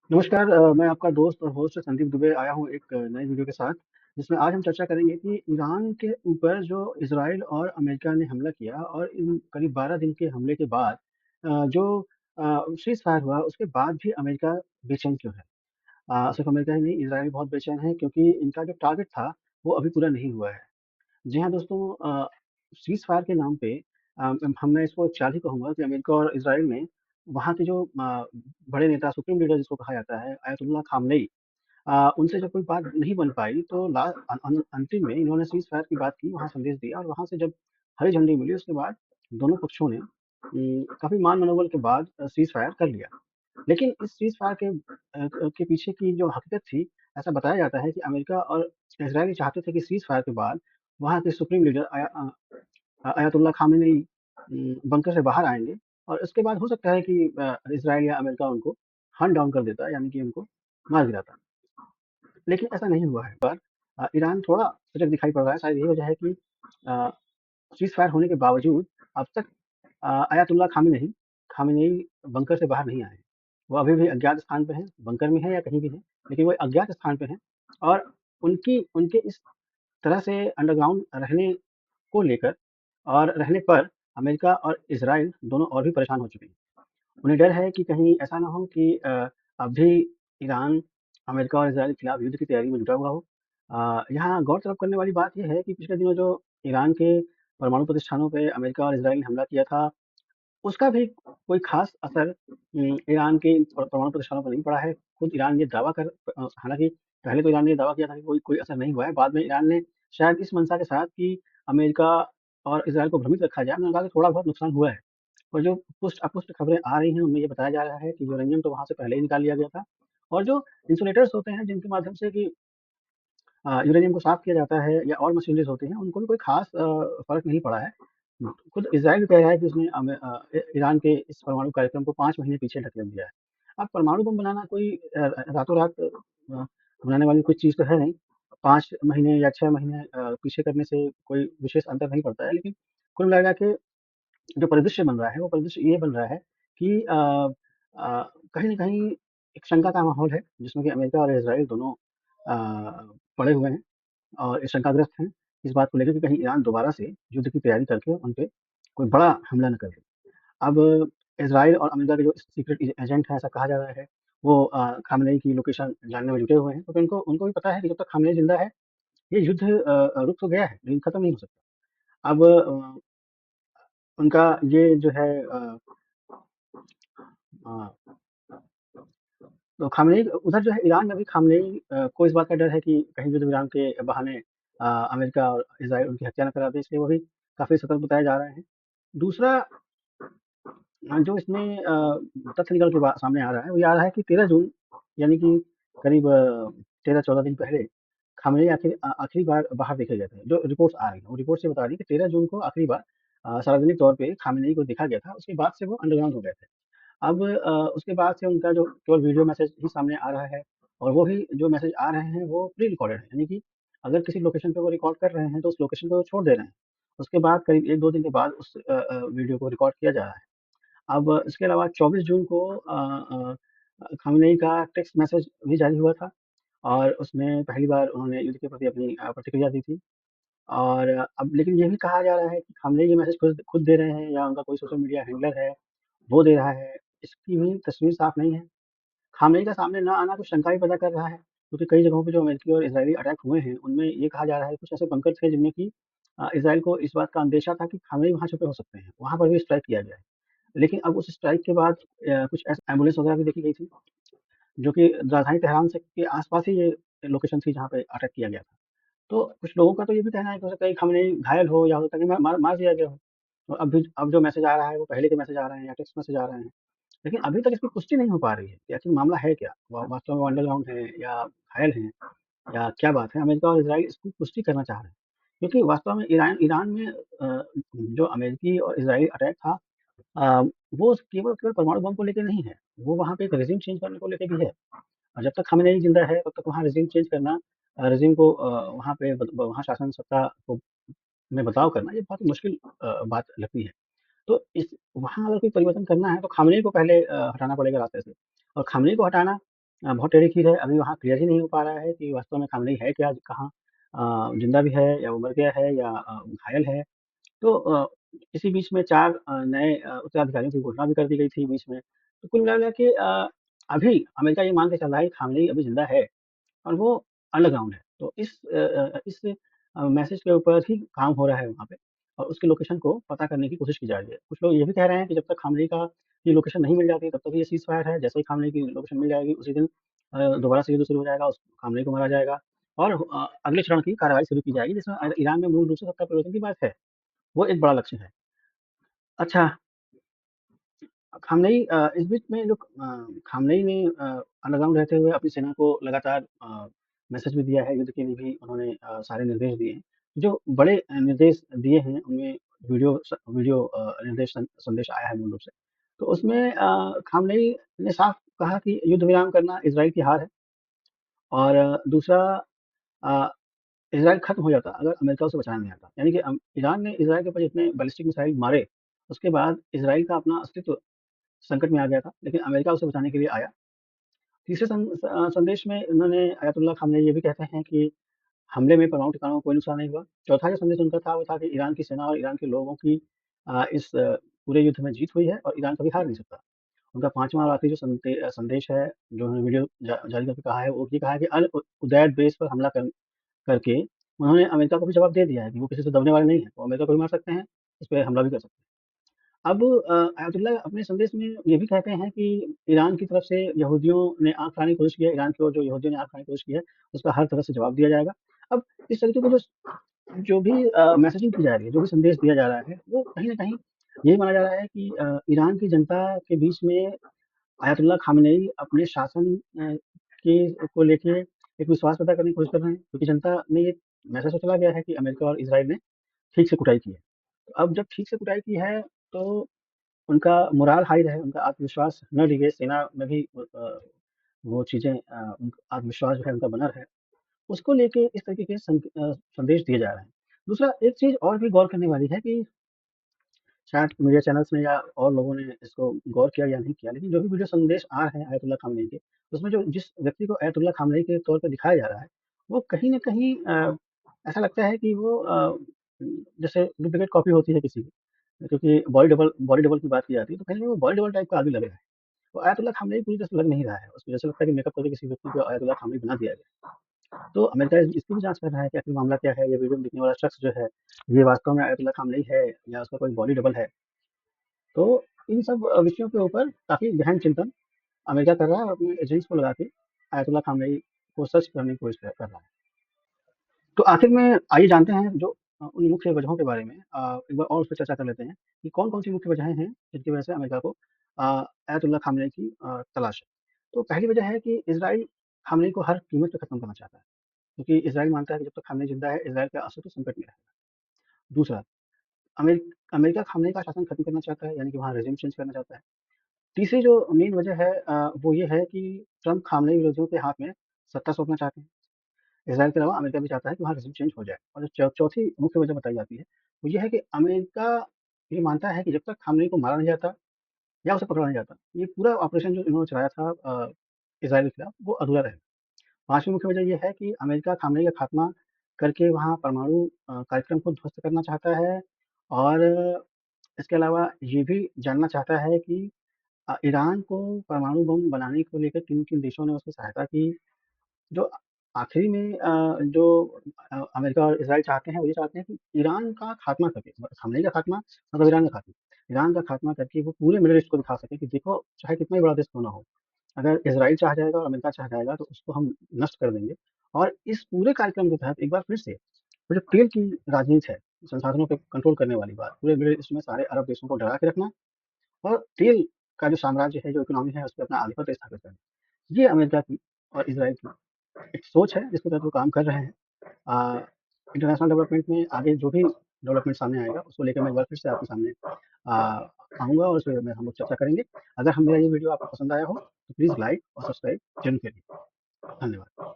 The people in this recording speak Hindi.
नमस्कार। मैं आपका दोस्त और होस्ट संदीप दुबे आया हूँ एक नई वीडियो के साथ, जिसमें आज हम चर्चा करेंगे कि ईरान के ऊपर जो इज़राइल और अमेरिका ने हमला किया और इन करीब 12 दिन के हमले के बाद जो सीज़ फायर हुआ, उसके बाद भी अमेरिका बेचैन क्यों है? सिर्फ अमेरिका ही नहीं, इज़राइल बहुत बेचैन है क्योंकि इनका जो टारगेट था, वो अभी पूरा नहीं हुआ है। जी हाँ, दोस्तों, सीज़ फायर के नाम पे मैं इसको चाल ही कहूँगा कि अमेरिका और इज़राइल ने वहाँ के जो बड़े नेता, सुप्रीम लीडर जिसको कहा जाता है, अयतुल्ला खामनेई, उनसे जब कोई बात नहीं बन पाई तो अंतिम में इन्होंने सीज़ फायर की बात की, वहाँ संदेश दिया और वहाँ से जब हरी झंडी मिली उसके बाद दोनों पक्षों ने काफ़ी मान मनौवल के बाद सीज़ फायर कर लिया। लेकिन इस सीज़ फायर के पीछे की जो हकीकत थी, ऐसा बताया जाता है कि अमेरिका और इज़राइल ये चाहते थे कि सीज़ फायर के बाद वहाँ के supreme leader Ayatollah Khamenei bunker से बाहर आएँगे और उसके बाद हो सकता है कि इज़राइल या अमेरिका उनको हंट डाउन कर देता, यानी कि उनको मार गिराता। लेकिन ऐसा नहीं हुआ है। पर ईरान थोड़ा सजग दिखाई पड़ रहा है, शायद यही वजह है कि अ, सीज़ फायर होने के बावजूद अब तक अयातुल्ला खामेनेई बंकर से बाहर नहीं आए हैं। वो अभी भी अज्ञात स्थान पे हैं, बंकर में हैं या कहीं भी हैं, लेकिन वो अज्ञात स्थान पे हैं और उनकी उनके इस तरह से अंडरग्राउंड रहने को लेकर और रहने पर अमेरिका और इज़राइल दोनों और भी परेशान हो चुके हैं। उन्हें डर है कि कहीं ऐसा ना हो कि अब भी ईरान अमेरिका और इज़राइल के खिलाफ युद्ध की तैयारी में जुटा हुआ हो। यहाँ गौर-तलब करने वाली बात ये है कि पिछले दिनों जो ईरान के परमाणु प्रतिष्ठानों पे अमेरिका और इज़राइल ने हमला किया था, उसका भी कोई ख़ास असर ईरान के परमाणु प्रतिष्ठानों पर नहीं पड़ा है। खुद ईरान ये दावा हालाँकि पहले तो ईरान ने ये दावा किया था कि कोई कोई असर नहीं हुआ है। बाद में ईरान ने शायद इस मंशा के साथ कि अमेरिका और इज़राइल को भ्रमित रखा जाए, उन्होंने कहा कि थोड़ा बहुत नुकसान हुआ है। और जो पुष्ट-अपुष्ट खबरें आ रही हैं, उनमें ये बताया जा रहा है कि यूरेनियम तो वहाँ से पहले ही निकाल लिया गया था और जो इंसुलेटर्स होते हैं, जिनके माध्यम से कि यूरेनियम को साफ़ किया जाता है या और मशीनरीज़ होती हैं, उनको भी कोई ख़ास फ़र्क नहीं पड़ा है। खुद इज़राइल भी कह रहा है कि उसने ईरान के इस परमाणु कार्यक्रम को 5 महीने पीछे ढकेल दिया है। अब परमाणु बम बनाना कोई रातों-रात बनाने वाली कोई चीज़ तो है नहीं। 5 महीने या 6 महीने पीछे करने से कोई विशेष अंतर नहीं पड़ता है, लेकिन कुल मिला के जो परिदृश्य बन रहा है, वो परिदृश्य ये बन रहा है कि कहीं न कहीं एक शंका का माहौल है, जिसमें कि अमेरिका और इज़राइल दोनों पड़े हुए हैं और शंकाग्रस्त हैं इस बात को लेकर कि कहीं ईरान दोबारा से युद्ध की तैयारी करके उन पे कोई बड़ा हमला ना कर दे। अब इज़राइल और अमेरिका के जो सीक्रेट एजेंट हैं, ऐसा कहा जा रहा है, वो खामनेई की लोकेशन जानने में जुटे हुए हैं, क्योंकि उनको उनको भी पता है कि जब तक खामनेई ज़िंदा है, ये युद्ध रुक तो गया है, लेकिन खत्म नहीं हो सकता। अब उनका ये जो है अ, तो खामनेई उधर जो है ईरान में भी खामनेई को इस बात का डर है कि कहीं युद्ध-विराम के बहाने अमेरिका और इज़राइल उनकी हत्या ना करा दें, इसलिए वो भी काफ़ी सतर्क बताए जा रहे हैं। दूसरा जो इसमें तथ्य निकल के बा सामने आ रहा है, वो ये आ रहा है कि 13 जून, यानी कि करीब 13-14 दिन पहले खामनेई आखिरी बार बाहर देखे गए थे। जो रिपोर्ट्स आ रही हैं, वो रिपोर्ट्स ये बता रही है कि 13 जून को आखिरी बार सार्वजनिक तौर पे खामनेई को देखा गया था, उसके बाद से वो अंडरग्राउंड हो गए थे। अब उसके बाद से उनका जो केवल वीडियो मैसेज ही सामने आ रहा है और वो भी जो मैसेज आ रहे हैं वो प्री रिकॉर्डेड है, यानी कि अगर किसी लोकेशन पे वो रिकॉर्ड कर रहे हैं तो उस लोकेशन पे वो छोड़ दे रहे हैं। उसके बाद करीब 1-2 दिन के बाद उस वीडियो को रिकॉर्ड किया जा रहा है। अब इसके अलावा 24 जून को खामेनेई का टेक्स्ट मैसेज भी जारी हुआ था और उसमें पहली बार उन्होंने युद्ध के प्रति अपनी प्रतिक्रिया दी थी। और अब लेकिन ये भी कहा जा रहा है कि खामनेई ये मैसेज खुद खुद दे रहे हैं या उनका कोई सोशल मीडिया हैंडलर है, वो दे रहा है, इसकी भी तस्वीर साफ नहीं है। खामनेई का सामने ना आना कुछ शंका भी पैदा कर रहा है, क्योंकि कई जगहों पे जो अमेरिकी और इज़राइली अटैक हुए हैं, उनमें ये कहा जा रहा है कि कुछ ऐसे बंकर थे जिनमें कि इज़राइल को इस बात का अंदेशा था कि खामनेई वहाँ छुपे हो सकते हैं, वहाँ पर भी स्ट्राइक किया गया है। लेकिन अब उस स्ट्राइक के बाद कुछ ऐसे एम्बुलेंस वगैरह भी देखी गई थी, जो कि राजधानी तेहरान से के आस-पास ही ये लोकेशन थी जहाँ पे अटैक किया गया था। तो कुछ लोगों का तो ये भी कहना है कि हो सकता है कि खामनेई घायल हो या हो सकता है कि मार मार दिया गया हो। तो अब जो मैसेज आ रहा है वो पहले के मैसेज आ रहे हैं या टेक्स्ट मैसेज आ रहे हैं। लेकिन अभी तक इसकी पुष्टि नहीं हो पा रही है कि आखिर मामला है क्या? वास्तव में वो अंडरग्राउंड है या घायल हैं या क्या बात है? अमेरिका और इज़राइल इसकी पुष्टि करना चाह रहे हैं। क्योंकि वास्तव में ईरान ईरान में जो अमेरिकी और इज़राइली अटैक था, अ, वो केवल केवल परमाणु बम को लेके नहीं है, वो वहाँ पे एक रेज़िम चेंज करने को लेके भी है। और जब तक खामेनेई ज़िंदा है, तब तक वहाँ रेज़िम चेंज करना, रेज़िम को वहाँ पे वहाँ शासन सत्ता को में बदलाव करना, ये बहुत ही मुश्किल बात लगती है। तो इस वहाँ अगर कोई परिवर्तन करना है, तो खामनेई को पहले हटाना पड़ेगा रास्ते से और खामनेई को हटाना बहुत टेढ़ी खीर है। अभी वहाँ क्लियर ही नहीं हो पा रहा है कि वास्तव में खामनेई है क्या, कहाँ ज़िंदा भी है या वो मर गया है या घायल है। तो इसी बीच में 4 नए उत्तराधिकारियों की घोषणा भी कर दी गई थी बीच में। तो कुल मिला-जुला के अभी अमेरिका ये मान के चल रहा है कि खामनेई अभी ज़िंदा है और वो अंडरग्राउंड है। तो इस मैसेज के ऊपर ही काम हो रहा है वहाँ पे और उसकी लोकेशन को पता करने की कोशिश की जा रही है। कुछ लोग ये भी कह रहे हैं कि जब तक खामनेई का की लोकेशन नहीं मिल जाती तब तक ये सीज़फायर है। जैसे ही खामनेई की लोकेशन मिल जाएगी उसी दिन दोबारा से युद्ध शुरू हो जाएगा, उस खामनेई को मारा जाएगा और अगले चरण की कार्रवाई शुरू की जाएगी जिसमें ईरान में मूल रूप से सत्ता परिवर्तन की बात है। वो एक बड़ा लक्ष्य है। अच्छा, खामनेई इस बीच में जो खामनेई ने अंडरग्राउंड रहते हुए अपनी सेना को लगातार मैसेज भी दिया है, युद्ध के लिए भी उन्होंने सारे निर्देश दिए हैं। जो बड़े निर्देश दिए हैं, उनमें वीडियो निर्देश संदेश आया है मूल रूप से। तो उसमें खामनेई ने साफ कहा कि युद्ध विराम करना इज़राइल की हार है और दूसरा अ, इज़राइल खत्म हो जाता अगर अमेरिका उसे बचाने नहीं आता। यानी कि ईरान ने इज़राइल के ऊपर जितने बैलिस्टिक मिसाइल मारे, उसके बाद इज़राइल का अपना अस्तित्व संकट में आ गया था, लेकिन अमेरिका उसे बचाने के लिए आया। तीसरे संदेश में उन्होंने अयातुल्लाह खामनेई ये भी कहते हैं कि हमले में परमाणु ठिकानों को कोई नुकसान नहीं हुआ। चौथा जो संदेश उनका था, वो था कि ईरान की सेना और ईरान के लोगों की इस पूरे युद्ध में जीत हुई है और ईरान कभी हार नहीं सकता। उनका 5वां और आखिरी जो संदेश है, जो उन्होंने वीडियो जारी करके कहा है, वो ये कहा है कि अल उदैद बेस पर हमला करके उन्होंने अमेरिका को भी जवाब दे दिया है कि वो किसी से दबने वाले नहीं हैं। वो अमेरिका को भी मार सकते हैं, इस पे हमला भी कर सकते हैं। अब अयातुल्लाह अपने संदेश में ये भी कहते हैं कि ईरान की तरफ से यहूदियों ने आँख उठाने की कोशिश की है, ईरान की ओर जो यहूदियों ने आँख उठाने की कोशिश की है, उसका हर तरह से जवाब दिया जाएगा। अब इस तरीके का जो जो भी मैसेजिंग की जा रही है, जो भी संदेश दिया जा रहा है, वो कहीं न कहीं यही माना जा रहा है कि ईरान की जनता के बीच में अयातुल्लाह खामेनेई अपने शासन के को लेके एक विश्वास पैदा करने की कोशिश कर रहे हैं, क्योंकि जनता में ये मैसेज तो चला गया है कि अमेरिका और इज़राइल ने ठीक से कुटाई की है। तो अब जब ठीक से कुटाई की है, तो उनका मोराल हाई रहे, उनका आत्मविश्वास न डिगे, सेना में भी वो चीज़ें उनका आत्मविश्वास जो है उनका बना रहे, उसको लेके इस तरीके के संदेश दिए जा रहे हैं। दूसरा एक चीज़ और भी गौर करने वाली है कि शायद मीडिया चैनल्स ने या और लोगों ने इसको गौर किया या नहीं किया, लेकिन जो भी वीडियो संदेश आ रहे हैं अयतुल्लाह खामेनी के, उसमें जो जिस व्यक्ति को अयतुल्लाह खामेनी के तौर पे दिखाया जा रहा है, वो कहीं न कहीं ऐसा लगता है कि वो जैसे डुप्लीकेट कॉपी होती है किसी की, क्योंकि बॉडी डबल की बात की जाती है, तो कहीं न कहीं वो बॉडी डबल टाइप का आदमी लग रहा है। तो अयतुल्लाह खामेनी पूरी तरह से लग नहीं रहा है, उसको जैसे लगता है कि मेकअप करके किसी व्यक्ति को अयतुल्लाह खामेनी बना दिया गया है। तो अमेरिका इसकी भी जाँच कर रहा है कि आखिर मामला क्या है, ये वीडियो में दिखने वाला शख्स जो है, ये वास्तव में अयतुल्लाह खामेनी है या उसका कोई बॉडी डबल है। तो इन सब विषयों के ऊपर काफ़ी गहन चिंतन अमेरिका कर रहा है और अपने एजेंट्स को लगा के अयतुल्लाह खामेनी को सर्च करने की कोशिश कर रहा है। तो आखिर में आइए जानते हैं जो उन मुख्य वजहों के बारे में एक बार और उस पे चर्चा कर लेते हैं कि कौन-कौन सी मुख्य वजहें हैं जिनकी वजह से अमेरिका को अयतुल्लाह खामेनी की तलाश है। तो पहली वजह है कि इज़राइल खामेनी को हर कीमत पे खत्म करना चाहता है, क्योंकि इज़राइल मानता है कि जब तक खामेनी ज़िंदा है, इज़राइल का अस्तित्व संकट में रहेगा। दूसरा, अमेरिका खामेनी का शासन खत्म करना चाहता है, यानी कि वहाँ रेज़िम चेंज करना चाहता है। तीसरी जो मेन वजह है वो ये है कि ट्रम्प खामनेई विरोधियों के हाथ में सत्ता सौंपना चाहते हैं। इज़राइल के अलावा अमेरिका भी चाहता है कि वहाँ रेज़िम चेंज हो जाए और जो चौथी मुख्य वजह बताई जाती है, वो ये है कि अमेरिका ये मानता है कि जब तक खामनेई को मारा नहीं जाता या उसे पकड़ा नहीं जाता, ये पूरा ऑपरेशन जो इन्होंने चलाया था इज़राइल के खिलाफ, वो अधूरा रहेगा। पाँचवीं मुख्य वजह ये है कि अमेरिका खामनेई का खात्मा करके वहाँ परमाणु कार्यक्रम को ध्वस्त करना चाहता है और इसके अलावा ये भी जानना चाहता है कि ईरान को परमाणु बम बनाने को लेकर किन-किन देशों ने उसकी सहायता की। जो आखिरी में जो अमेरिका और इज़राइल चाहते हैं, वो ये चाहते हैं कि ईरान का खात्मा करके ख़ामेनेई का खात्मा मतलब ईरान का खात्मा। ईरान का खात्मा करके वो पूरे मिडल ईस्ट को दिखा सकें कि देखो, चाहे कितना ही बड़ा देश क्यों ना हो, अगर इज़राइल चाह जाएगा और अमेरिका चाह जाएगा, तो उसको हम नष्ट कर देंगे। और इस पूरे कार्यक्रम के तहत एक बार फिर से वो जो तेल की राजनीति है, संसाधनों पे कंट्रोल करने वाली बात, पूरे मिडल ईस्ट में सारे अरब देशों को डरा के रखना और तेल का जो साम्राज्य है, जो इकोनॉमी है, उसपे अपना आधिपत्य स्थापित करना। ये अमेरिका की और इज़राइल की एक सोच है जिसके तहत वो काम कर रहे हैं। इंटरनेशनल डेवलपमेंट में आगे जो भी डेवलपमेंट सामने आएगा उसको लेकर मैं एक बार फिर से आपके सामने आऊँगा और उसपे हम लोग चर्चा करेंगे। अगर हम मेरा ये वीडियो आपको पसंद आया हो तो प्लीज़ लाइक और सब्सक्राइब ज़रूर करिए। धन्यवाद।